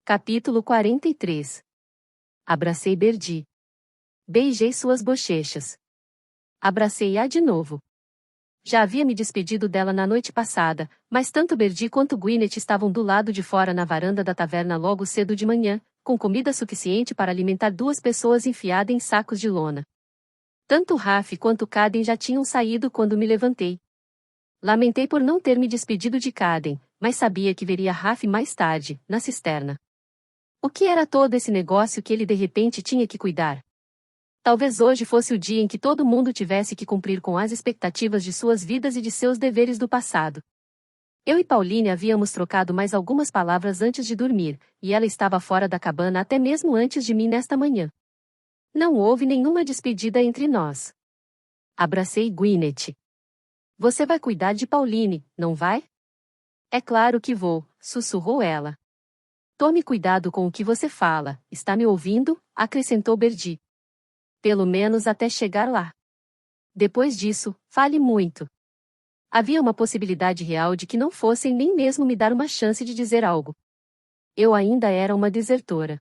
Capítulo 43. Abracei Berdi. Beijei suas bochechas. Abracei-a de novo. Já havia me despedido dela na noite passada, mas tanto Berdi quanto Gwyneth estavam do lado de fora na varanda da taverna logo cedo de manhã, com comida suficiente para alimentar 2 pessoas enfiadas em sacos de lona. Tanto Raf quanto Caden já tinham saído quando me levantei. Lamentei por não ter me despedido de Caden, mas sabia que veria Raf mais tarde, na cisterna. O que era todo esse negócio que ele de repente tinha que cuidar? Talvez hoje fosse o dia em que todo mundo tivesse que cumprir com as expectativas de suas vidas e de seus deveres do passado. Eu e Pauline havíamos trocado mais algumas palavras antes de dormir, e ela estava fora da cabana até mesmo antes de mim nesta manhã. Não houve nenhuma despedida entre nós. Abracei Gwyneth. Você vai cuidar de Pauline, não vai? É claro que vou, sussurrou ela. Tome cuidado com o que você fala, está me ouvindo? Acrescentou Berdi. Pelo menos até chegar lá. Depois disso, fale muito. Havia uma possibilidade real de que não fossem nem mesmo me dar uma chance de dizer algo. Eu ainda era uma desertora.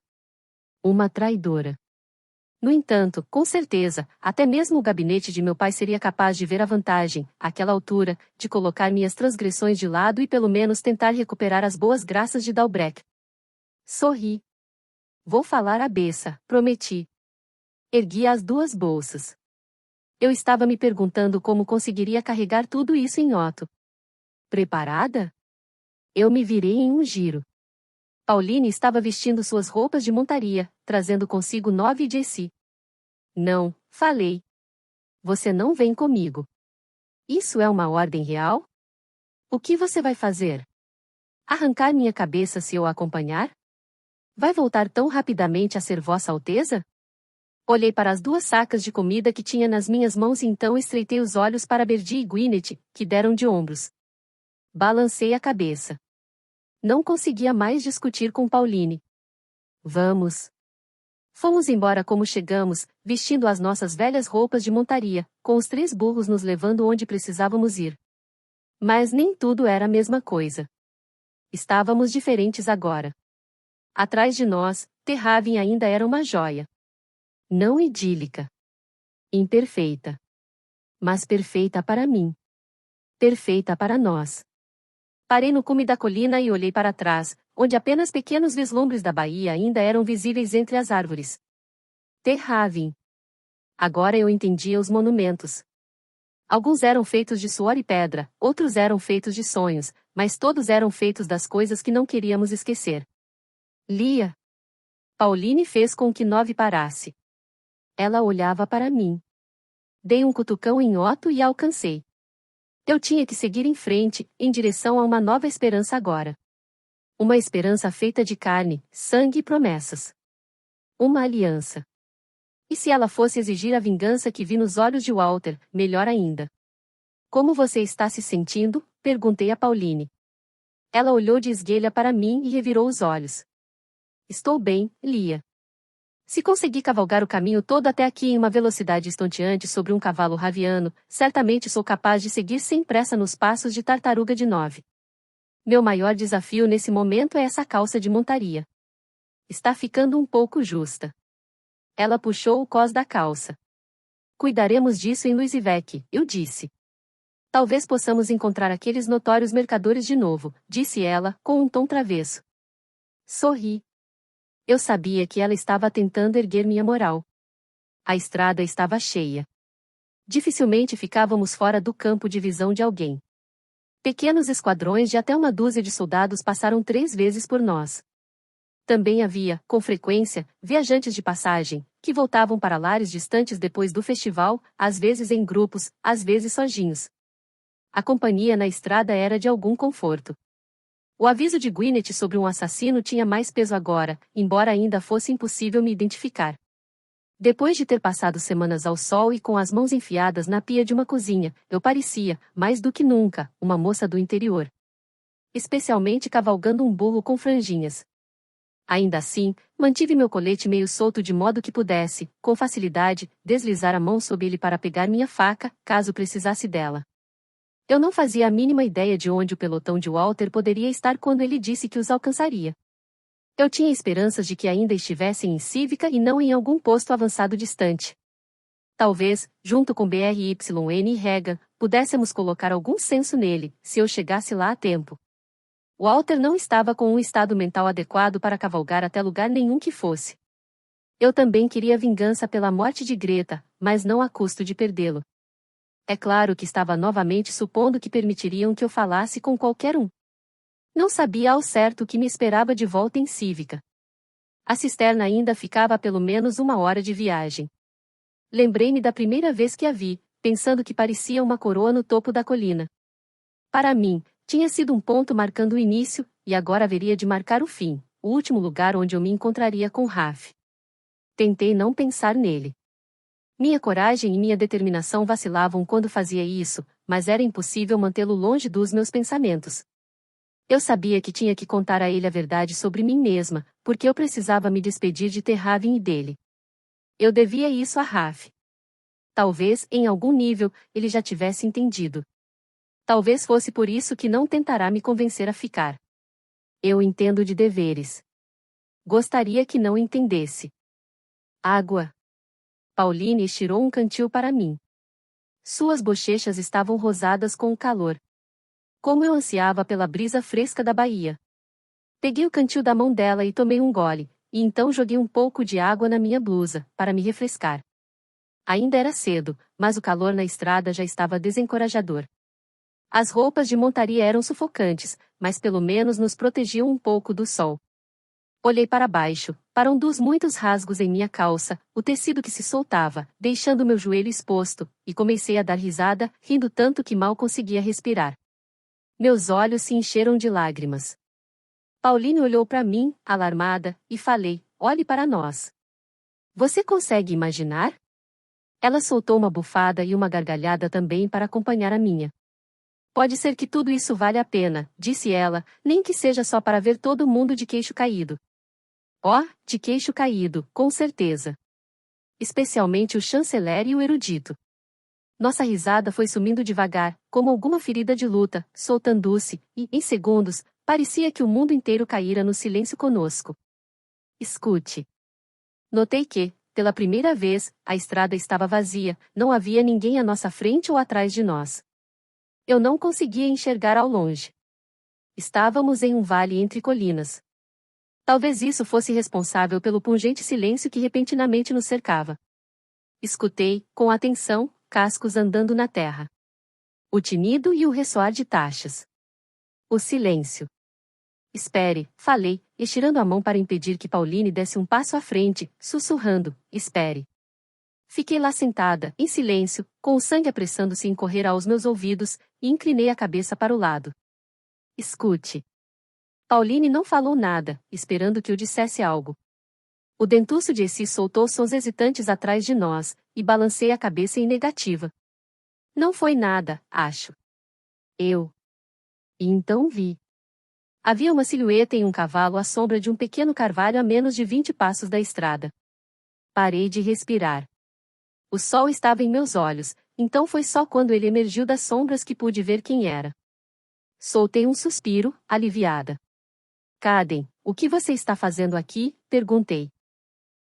Uma traidora. No entanto, com certeza, até mesmo o gabinete de meu pai seria capaz de ver a vantagem, àquela altura, de colocar minhas transgressões de lado e pelo menos tentar recuperar as boas graças de Dalbrek. Sorri. Vou falar à beça, prometi. Ergui as 2 bolsas. Eu estava me perguntando como conseguiria carregar tudo isso em Otto. Preparada? Eu me virei em um giro. Pauline estava vestindo suas roupas de montaria, trazendo consigo 9 Jessie. Não, falei. Você não vem comigo. Isso é uma ordem real? O que você vai fazer? Arrancar minha cabeça se eu a acompanhar? Vai voltar tão rapidamente a ser Vossa Alteza? Olhei para as 2 sacas de comida que tinha nas minhas mãos e então estreitei os olhos para Berdi e Gwyneth, que deram de ombros. Balancei a cabeça. Não conseguia mais discutir com Pauline. Vamos. Fomos embora como chegamos, vestindo as nossas velhas roupas de montaria, com os 3 burros nos levando onde precisávamos ir. Mas nem tudo era a mesma coisa. Estávamos diferentes agora. Atrás de nós, Terraven ainda era uma joia. Não idílica. Imperfeita. Mas perfeita para mim. Perfeita para nós. Parei no cume da colina e olhei para trás, onde apenas pequenos vislumbres da baía ainda eram visíveis entre as árvores. Terraven. Agora eu entendia os monumentos. Alguns eram feitos de suor e pedra, outros eram feitos de sonhos, mas todos eram feitos das coisas que não queríamos esquecer. Lia. Pauline fez com que 9 parasse. Ela olhava para mim. Dei um cutucão em Otto e a alcancei. Eu tinha que seguir em frente, em direção a uma nova esperança agora. Uma esperança feita de carne, sangue e promessas. Uma aliança. E se ela fosse exigir a vingança que vi nos olhos de Walter, melhor ainda. Como você está se sentindo? Perguntei a Pauline. Ela olhou de esguelha para mim e revirou os olhos. Estou bem, Lia. Se consegui cavalgar o caminho todo até aqui em uma velocidade estonteante sobre um cavalo raviano, certamente sou capaz de seguir sem pressa nos passos de tartaruga de 9. Meu maior desafio nesse momento é essa calça de montaria. Está ficando um pouco justa. Ela puxou o cós da calça. Cuidaremos disso em Louisville, eu disse. Talvez possamos encontrar aqueles notórios mercadores de novo, disse ela, com um tom travesso. Sorri. Eu sabia que ela estava tentando erguer minha moral. A estrada estava cheia. Dificilmente ficávamos fora do campo de visão de alguém. Pequenos esquadrões de até uma dúzia de soldados passaram 3 vezes por nós. Também havia, com frequência, viajantes de passagem, que voltavam para lares distantes depois do festival, às vezes em grupos, às vezes sozinhos. A companhia na estrada era de algum conforto. O aviso de Gwyneth sobre um assassino tinha mais peso agora, embora ainda fosse impossível me identificar. Depois de ter passado semanas ao sol e com as mãos enfiadas na pia de uma cozinha, eu parecia, mais do que nunca, uma moça do interior. Especialmente cavalgando um burro com franjinhas. Ainda assim, mantive meu colete meio solto de modo que pudesse, com facilidade, deslizar a mão sob ele para pegar minha faca, caso precisasse dela. Eu não fazia a mínima ideia de onde o pelotão de Walter poderia estar quando ele disse que os alcançaria. Eu tinha esperanças de que ainda estivessem em Cívica e não em algum posto avançado distante. Talvez, junto com BRYN e Regan, pudéssemos colocar algum senso nele, se eu chegasse lá a tempo. Walter não estava com um estado mental adequado para cavalgar até lugar nenhum que fosse. Eu também queria vingança pela morte de Greta, mas não a custo de perdê-lo. É claro que estava novamente supondo que permitiriam que eu falasse com qualquer um. Não sabia ao certo o que me esperava de volta em Cívica. A cisterna ainda ficava a pelo menos 1 hora de viagem. Lembrei-me da primeira vez que a vi, pensando que parecia uma coroa no topo da colina. Para mim, tinha sido um ponto marcando o início, e agora haveria de marcar o fim, o último lugar onde eu me encontraria com Raf. Tentei não pensar nele. Minha coragem e minha determinação vacilavam quando fazia isso, mas era impossível mantê-lo longe dos meus pensamentos. Eu sabia que tinha que contar a ele a verdade sobre mim mesma, porque eu precisava me despedir de Terravin e dele. Eu devia isso a Raf. Talvez, em algum nível, ele já tivesse entendido. Talvez fosse por isso que não tentará me convencer a ficar. Eu entendo de deveres. Gostaria que não entendesse. Água. Pauline estirou um cantil para mim. Suas bochechas estavam rosadas com o calor. Como eu ansiava pela brisa fresca da baía. Peguei o cantil da mão dela e tomei um gole, e então joguei um pouco de água na minha blusa, para me refrescar. Ainda era cedo, mas o calor na estrada já estava desencorajador. As roupas de montaria eram sufocantes, mas pelo menos nos protegiam um pouco do sol. Olhei para baixo, para um dos muitos rasgos em minha calça, o tecido que se soltava, deixando meu joelho exposto, e comecei a dar risada, rindo tanto que mal conseguia respirar. Meus olhos se encheram de lágrimas. Pauline olhou para mim, alarmada, e falei: olhe para nós. Você consegue imaginar? Ela soltou uma bufada e uma gargalhada também para acompanhar a minha. Pode ser que tudo isso valha a pena, disse ela, nem que seja só para ver todo mundo de queixo caído. Oh, de queixo caído, com certeza. Especialmente o chanceler e o erudito. Nossa risada foi sumindo devagar, como alguma ferida de luta, soltando-se, e, em segundos, parecia que o mundo inteiro caíra no silêncio conosco. Escute. Notei que, pela primeira vez, a estrada estava vazia, não havia ninguém à nossa frente ou atrás de nós. Eu não conseguia enxergar ao longe. Estávamos em um vale entre colinas. Talvez isso fosse responsável pelo pungente silêncio que repentinamente nos cercava. Escutei, com atenção, cascos andando na terra. O tinido e o ressoar de taxas. O silêncio. Espere, falei, estirando a mão para impedir que Pauline desse um passo à frente, sussurrando: espere. Fiquei lá sentada, em silêncio, com o sangue apressando-se em correr aos meus ouvidos, e inclinei a cabeça para o lado. Escute. Pauline não falou nada, esperando que eu dissesse algo. O dentuço de Essi soltou sons hesitantes atrás de nós, e balancei a cabeça em negativa. Não foi nada, acho. E então vi. Havia uma silhueta em um cavalo à sombra de um pequeno carvalho a menos de 20 passos da estrada. Parei de respirar. O sol estava em meus olhos, então foi só quando ele emergiu das sombras que pude ver quem era. Soltei um suspiro, aliviada. Caden, o que você está fazendo aqui? Perguntei.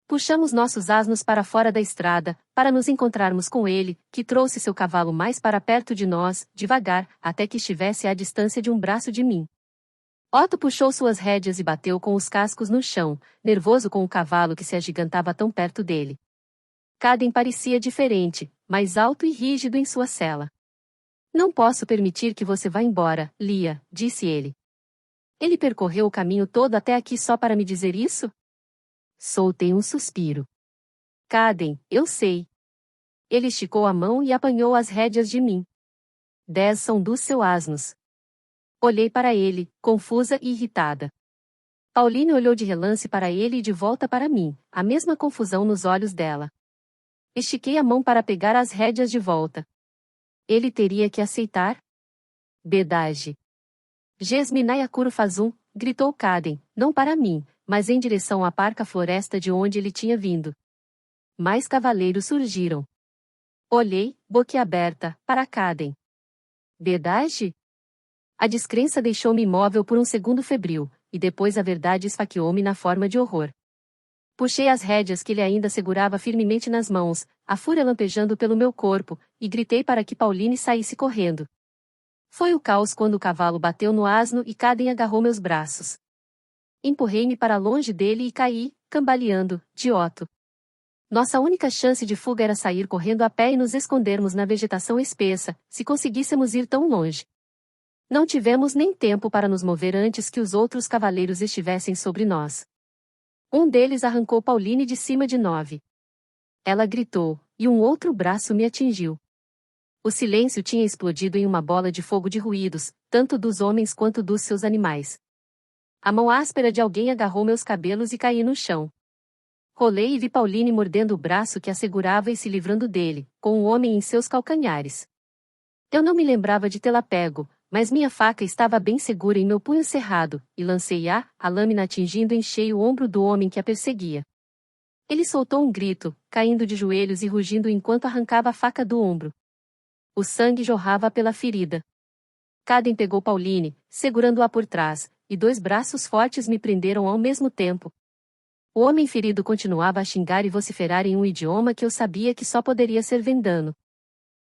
Puxamos nossos asnos para fora da estrada, para nos encontrarmos com ele, que trouxe seu cavalo mais para perto de nós, devagar, até que estivesse à distância de um braço de mim. Otto puxou suas rédeas e bateu com os cascos no chão, nervoso com o cavalo que se agigantava tão perto dele. Caden parecia diferente, mais alto e rígido em sua sela. Não posso permitir que você vá embora, Lia, disse ele. Ele percorreu o caminho todo até aqui só para me dizer isso? Soltei um suspiro. Caden, eu sei. Ele esticou a mão e apanhou as rédeas de mim. 10 são dos seus asnos. Olhei para ele, confusa e irritada. Pauline olhou de relance para ele e de volta para mim, a mesma confusão nos olhos dela. Estiquei a mão para pegar as rédeas de volta. Ele teria que aceitar? Bedage. Gesminayakuru Fazum, gritou Caden, não para mim, mas em direção à parca floresta de onde ele tinha vindo. Mais cavaleiros surgiram. Olhei, boquiaberta, para Caden. Bedage? A descrença deixou-me imóvel por um segundo febril, e depois a verdade esfaqueou-me na forma de horror. Puxei as rédeas que ele ainda segurava firmemente nas mãos, a fúria lampejando pelo meu corpo, e gritei para que Pauline saísse correndo. Foi o caos quando o cavalo bateu no asno e Caden agarrou meus braços. Empurrei-me para longe dele e caí, cambaleando, de Otto. Nossa única chance de fuga era sair correndo a pé e nos escondermos na vegetação espessa, se conseguíssemos ir tão longe. Não tivemos nem tempo para nos mover antes que os outros cavaleiros estivessem sobre nós. Um deles arrancou Pauline de cima de 9. Ela gritou, e um outro braço me atingiu. O silêncio tinha explodido em uma bola de fogo de ruídos, tanto dos homens quanto dos seus animais. A mão áspera de alguém agarrou meus cabelos e caí no chão. Rolei e vi Pauline mordendo o braço que a segurava e se livrando dele, com o homem em seus calcanhares. Eu não me lembrava de tê-la pego, mas minha faca estava bem segura em meu punho cerrado, e lancei-a, a lâmina atingindo em cheio o ombro do homem que a perseguia. Ele soltou um grito, caindo de joelhos e rugindo enquanto arrancava a faca do ombro. O sangue jorrava pela ferida. Caden pegou Pauline, segurando-a por trás, e 2 braços fortes me prenderam ao mesmo tempo. O homem ferido continuava a xingar e vociferar em um idioma que eu sabia que só poderia ser vendano.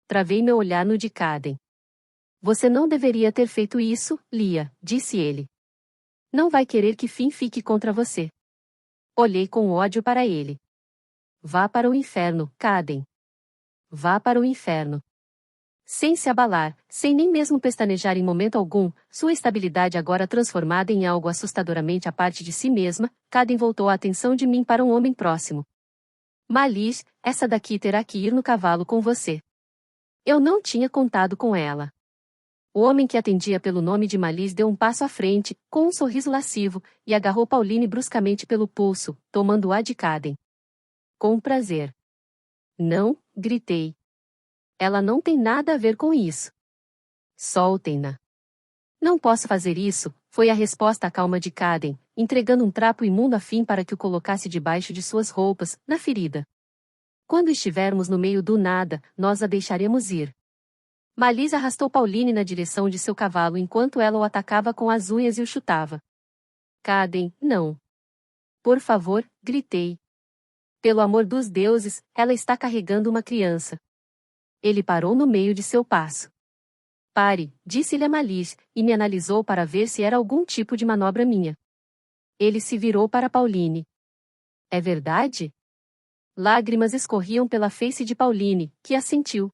Travei meu olhar no de Caden. Você não deveria ter feito isso, Lia, disse ele. Não vai querer que Finn fique contra você. Olhei com ódio para ele. Vá para o inferno, Caden. Vá para o inferno. Sem se abalar, sem nem mesmo pestanejar em momento algum, sua estabilidade agora transformada em algo assustadoramente à parte de si mesma, Caden voltou a atenção de mim para um homem próximo. Malice, essa daqui terá que ir no cavalo com você. Eu não tinha contado com ela. O homem que atendia pelo nome de Malice deu um passo à frente, com um sorriso lascivo, e agarrou Pauline bruscamente pelo pulso, tomando-a de Caden. Com prazer. Não, gritei. Ela não tem nada a ver com isso. Soltem-na. Não posso fazer isso, foi a resposta calma de Caden, entregando um trapo imundo a Finn para que o colocasse debaixo de suas roupas, na ferida. Quando estivermos no meio do nada, nós a deixaremos ir. Malice arrastou Pauline na direção de seu cavalo enquanto ela o atacava com as unhas e o chutava. Caden, não. Por favor, gritei. Pelo amor dos deuses, ela está carregando uma criança. Ele parou no meio de seu passo. Pare, disse-lhe a Malice, e me analisou para ver se era algum tipo de manobra minha. Ele se virou para Pauline. É verdade? Lágrimas escorriam pela face de Pauline, que assentiu.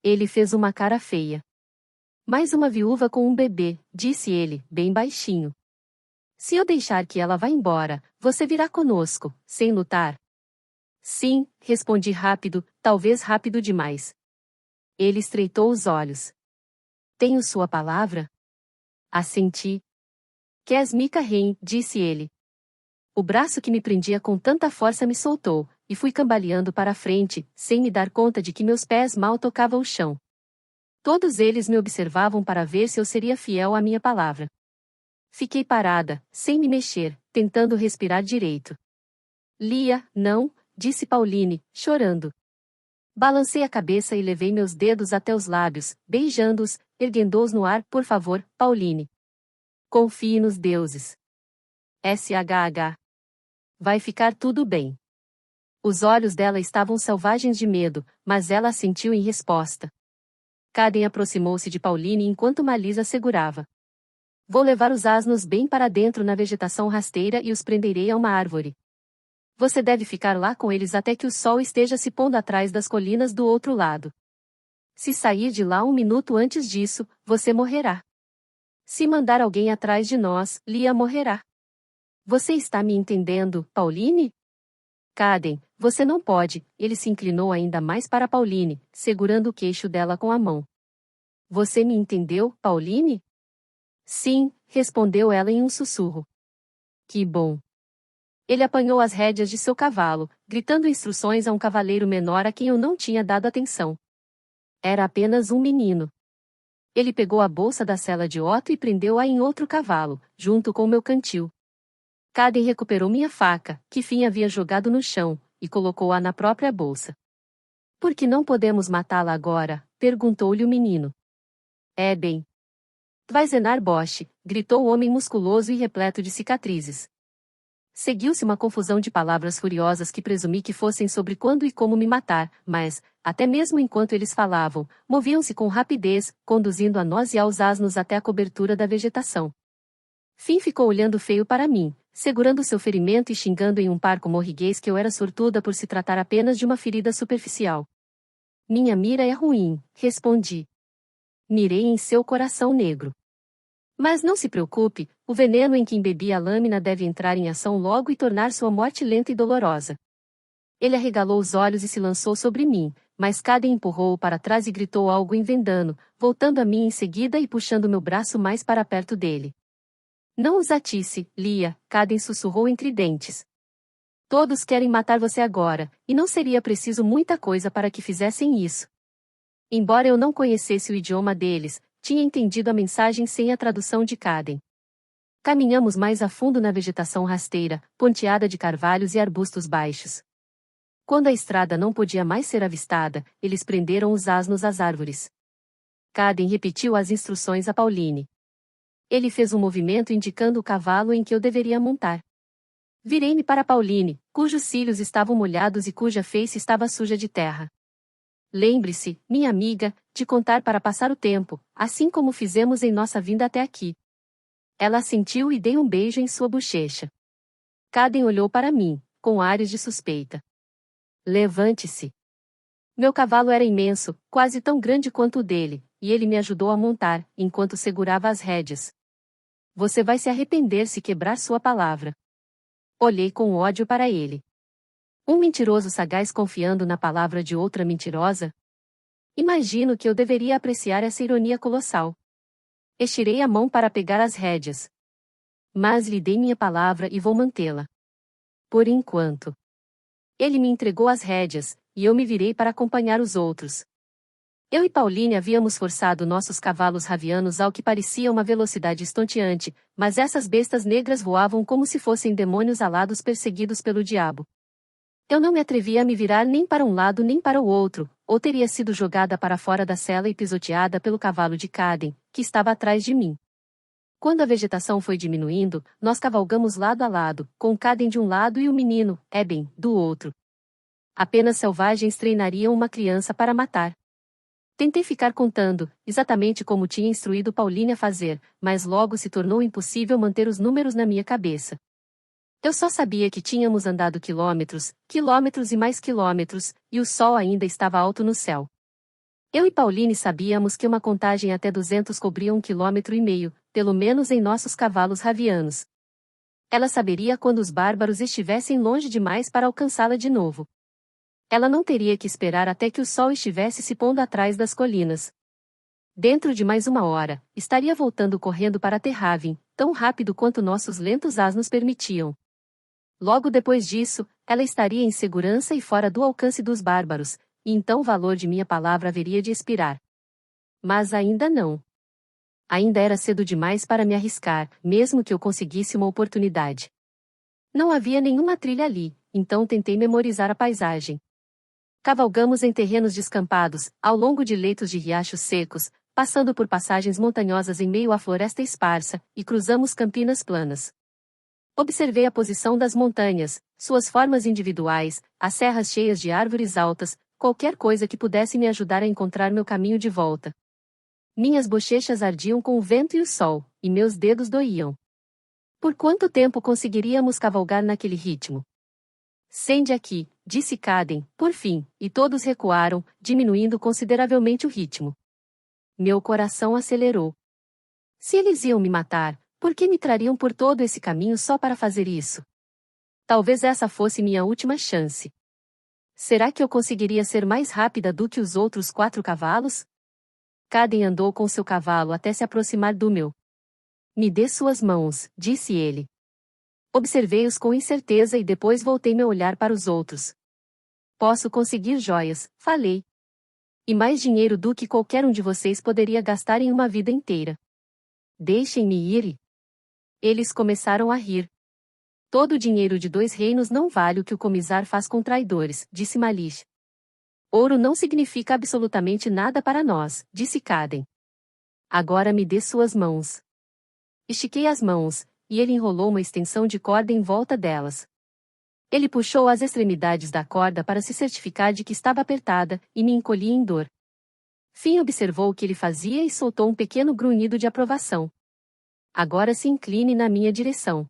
Ele fez uma cara feia. Mais uma viúva com um bebê, disse ele, bem baixinho. Se eu deixar que ela vá embora, você virá conosco, sem lutar? Sim, respondi rápido, talvez rápido demais. Ele estreitou os olhos. Tenho sua palavra? Assenti. Kesmika Ren, disse ele. O braço que me prendia com tanta força me soltou, e fui cambaleando para a frente, sem me dar conta de que meus pés mal tocavam o chão. Todos eles me observavam para ver se eu seria fiel à minha palavra. Fiquei parada, sem me mexer, tentando respirar direito. Lia, não, disse Pauline, chorando. Balancei a cabeça e levei meus dedos até os lábios, beijando-os, erguendo-os no ar, por favor, Pauline. Confie nos deuses. SHH. Vai ficar tudo bem. Os olhos dela estavam selvagens de medo, mas ela assentiu em resposta. Caden aproximou-se de Pauline enquanto Malice a segurava. Vou levar os asnos bem para dentro na vegetação rasteira e os prenderei a uma árvore. Você deve ficar lá com eles até que o sol esteja se pondo atrás das colinas do outro lado. Se sair de lá um minuto antes disso, você morrerá. Se mandar alguém atrás de nós, Lia morrerá. Você está me entendendo, Pauline? Caden, você não pode. Ele se inclinou ainda mais para Pauline, segurando o queixo dela com a mão. Você me entendeu, Pauline? Sim, respondeu ela em um sussurro. Que bom. Ele apanhou as rédeas de seu cavalo, gritando instruções a um cavaleiro menor a quem eu não tinha dado atenção. Era apenas um menino. Ele pegou a bolsa da sela de Otto e prendeu-a em outro cavalo, junto com meu cantil. Caden recuperou minha faca, que Finn havia jogado no chão, e colocou-a na própria bolsa. Por que não podemos matá-la agora? Perguntou-lhe o menino. É bem. Tvaizenar Bosch, gritou o homem musculoso e repleto de cicatrizes. Seguiu-se uma confusão de palavras furiosas que presumi que fossem sobre quando e como me matar, mas, até mesmo enquanto eles falavam, moviam-se com rapidez, conduzindo a nós e aos asnos até a cobertura da vegetação. Fim ficou olhando feio para mim, segurando seu ferimento e xingando em um parco morriguês que eu era sortuda por se tratar apenas de uma ferida superficial. Minha mira é ruim, respondi. Mirei em seu coração negro. Mas não se preocupe, o veneno em que embebi a lâmina deve entrar em ação logo e tornar sua morte lenta e dolorosa. Ele arregalou os olhos e se lançou sobre mim, mas Caden empurrou-o para trás e gritou algo em vendano, voltando a mim em seguida e puxando meu braço mais para perto dele. Não os atisse, Lia, Caden sussurrou entre dentes. Todos querem matar você agora, e não seria preciso muita coisa para que fizessem isso. Embora eu não conhecesse o idioma deles, tinha entendido a mensagem sem a tradução de Caden. Caminhamos mais a fundo na vegetação rasteira, ponteada de carvalhos e arbustos baixos. Quando a estrada não podia mais ser avistada, eles prenderam os asnos às árvores. Caden repetiu as instruções a Pauline. Ele fez um movimento indicando o cavalo em que eu deveria montar. Virei-me para Pauline, cujos cílios estavam molhados e cuja face estava suja de terra. Lembre-se, minha amiga, de contar para passar o tempo, assim como fizemos em nossa vinda até aqui. Ela assentiu e dei um beijo em sua bochecha. Caden olhou para mim, com ares de suspeita. Levante-se. Meu cavalo era imenso, quase tão grande quanto o dele, e ele me ajudou a montar, enquanto segurava as rédeas. Você vai se arrepender se quebrar sua palavra. Olhei com ódio para ele. Um mentiroso sagaz confiando na palavra de outra mentirosa? Imagino que eu deveria apreciar essa ironia colossal. Estirei a mão para pegar as rédeas. Mas lhe dei minha palavra e vou mantê-la. Por enquanto. Ele me entregou as rédeas, e eu me virei para acompanhar os outros. Eu e Pauline havíamos forçado nossos cavalos ravianos ao que parecia uma velocidade estonteante, mas essas bestas negras voavam como se fossem demônios alados perseguidos pelo diabo. Eu não me atrevia a me virar nem para um lado nem para o outro, ou teria sido jogada para fora da sela e pisoteada pelo cavalo de Caden, que estava atrás de mim. Quando a vegetação foi diminuindo, nós cavalgamos lado a lado, com Caden de um lado e o menino, Eben, do outro. Apenas selvagens treinariam uma criança para matar. Tentei ficar contando, exatamente como tinha instruído Pauline a fazer, mas logo se tornou impossível manter os números na minha cabeça. Eu só sabia que tínhamos andado quilômetros, quilômetros e mais quilômetros, e o sol ainda estava alto no céu. Eu e Pauline sabíamos que uma contagem até 200 cobria 1,5 km, pelo menos em nossos cavalos ravianos. Ela saberia quando os bárbaros estivessem longe demais para alcançá-la de novo. Ela não teria que esperar até que o sol estivesse se pondo atrás das colinas. Dentro de mais 1 hora, estaria voltando correndo para Terraven, tão rápido quanto nossos lentos asnos permitiam. Logo depois disso, ela estaria em segurança e fora do alcance dos bárbaros, e então o valor de minha palavra haveria de expirar. Mas ainda não. Ainda era cedo demais para me arriscar, mesmo que eu conseguisse uma oportunidade. Não havia nenhuma trilha ali, então tentei memorizar a paisagem. Cavalgamos em terrenos descampados, ao longo de leitos de riachos secos, passando por passagens montanhosas em meio à floresta esparsa, e cruzamos campinas planas. Observei a posição das montanhas, suas formas individuais, as serras cheias de árvores altas, qualquer coisa que pudesse me ajudar a encontrar meu caminho de volta. Minhas bochechas ardiam com o vento e o sol, e meus dedos doíam. Por quanto tempo conseguiríamos cavalgar naquele ritmo? Sende aqui, disse Caden, por fim, e todos recuaram, diminuindo consideravelmente o ritmo. Meu coração acelerou. Se eles iam me matar, por que me trariam por todo esse caminho só para fazer isso? Talvez essa fosse minha última chance. Será que eu conseguiria ser mais rápida do que os outros 4 cavalos? Caden andou com seu cavalo até se aproximar do meu. Me dê suas mãos, disse ele. Observei-os com incerteza e depois voltei meu olhar para os outros. Posso conseguir joias, falei. E mais dinheiro do que qualquer um de vocês poderia gastar em uma vida inteira. Deixem-me ir. Eles começaram a rir. Todo o dinheiro de 2 reinos não vale o que o comisar faz com traidores, disse Malish. Ouro não significa absolutamente nada para nós, disse Caden. Agora me dê suas mãos. Estiquei as mãos, e ele enrolou uma extensão de corda em volta delas. Ele puxou as extremidades da corda para se certificar de que estava apertada, e me encolhi em dor. Finn observou o que ele fazia e soltou um pequeno grunhido de aprovação. Agora se incline na minha direção.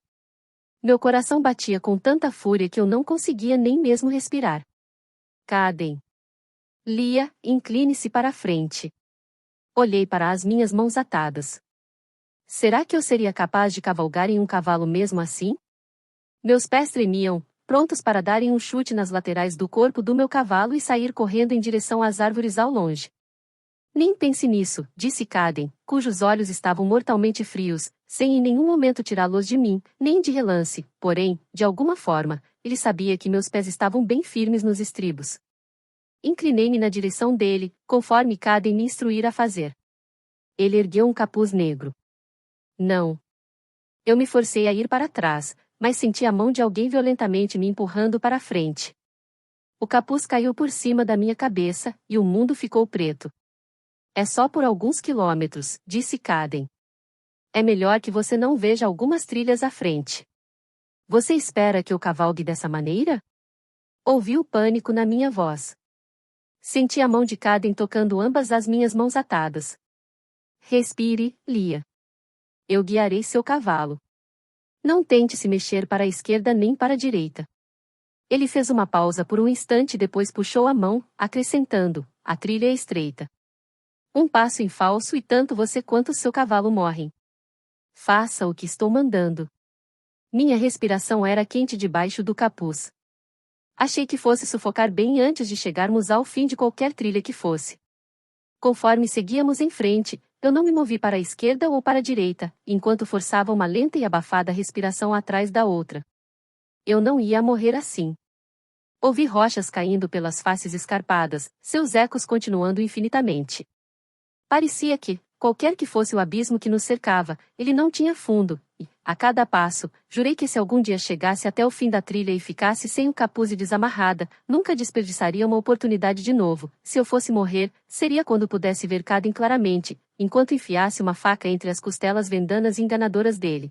Meu coração batia com tanta fúria que eu não conseguia nem mesmo respirar. Caden. Lia, incline-se para a frente. Olhei para as minhas mãos atadas. Será que eu seria capaz de cavalgar em um cavalo mesmo assim? Meus pés tremiam, prontos para darem um chute nas laterais do corpo do meu cavalo e sair correndo em direção às árvores ao longe. Nem pense nisso, disse Caden, cujos olhos estavam mortalmente frios, sem em nenhum momento tirá-los de mim, nem de relance, porém, de alguma forma, ele sabia que meus pés estavam bem firmes nos estribos. Inclinei-me na direção dele, conforme Caden me instruíra a fazer. Ele ergueu um capuz negro. Não. Eu me forcei a ir para trás, mas senti a mão de alguém violentamente me empurrando para a frente. O capuz caiu por cima da minha cabeça, e o mundo ficou preto. É só por alguns quilômetros, disse Caden. É melhor que você não veja algumas trilhas à frente. Você espera que eu cavalgue dessa maneira? Ouvi o pânico na minha voz. Senti a mão de Caden tocando ambas as minhas mãos atadas. Respire, Lia. Eu guiarei seu cavalo. Não tente se mexer para a esquerda nem para a direita. Ele fez uma pausa por um instante e depois puxou a mão, acrescentando, a trilha é estreita. Um passo em falso e tanto você quanto seu cavalo morrem. Faça o que estou mandando. Minha respiração era quente debaixo do capuz. Achei que fosse sufocar bem antes de chegarmos ao fim de qualquer trilha que fosse. Conforme seguíamos em frente, eu não me movi para a esquerda ou para a direita, enquanto forçava uma lenta e abafada respiração atrás da outra. Eu não ia morrer assim. Ouvi rochas caindo pelas faces escarpadas, seus ecos continuando infinitamente. Parecia que, qualquer que fosse o abismo que nos cercava, ele não tinha fundo, e, a cada passo, jurei que se algum dia chegasse até o fim da trilha e ficasse sem o capuz e desamarrada, nunca desperdiçaria uma oportunidade de novo. Se eu fosse morrer, seria quando pudesse ver Caden claramente, enquanto enfiasse uma faca entre as costelas vendanas e enganadoras dele.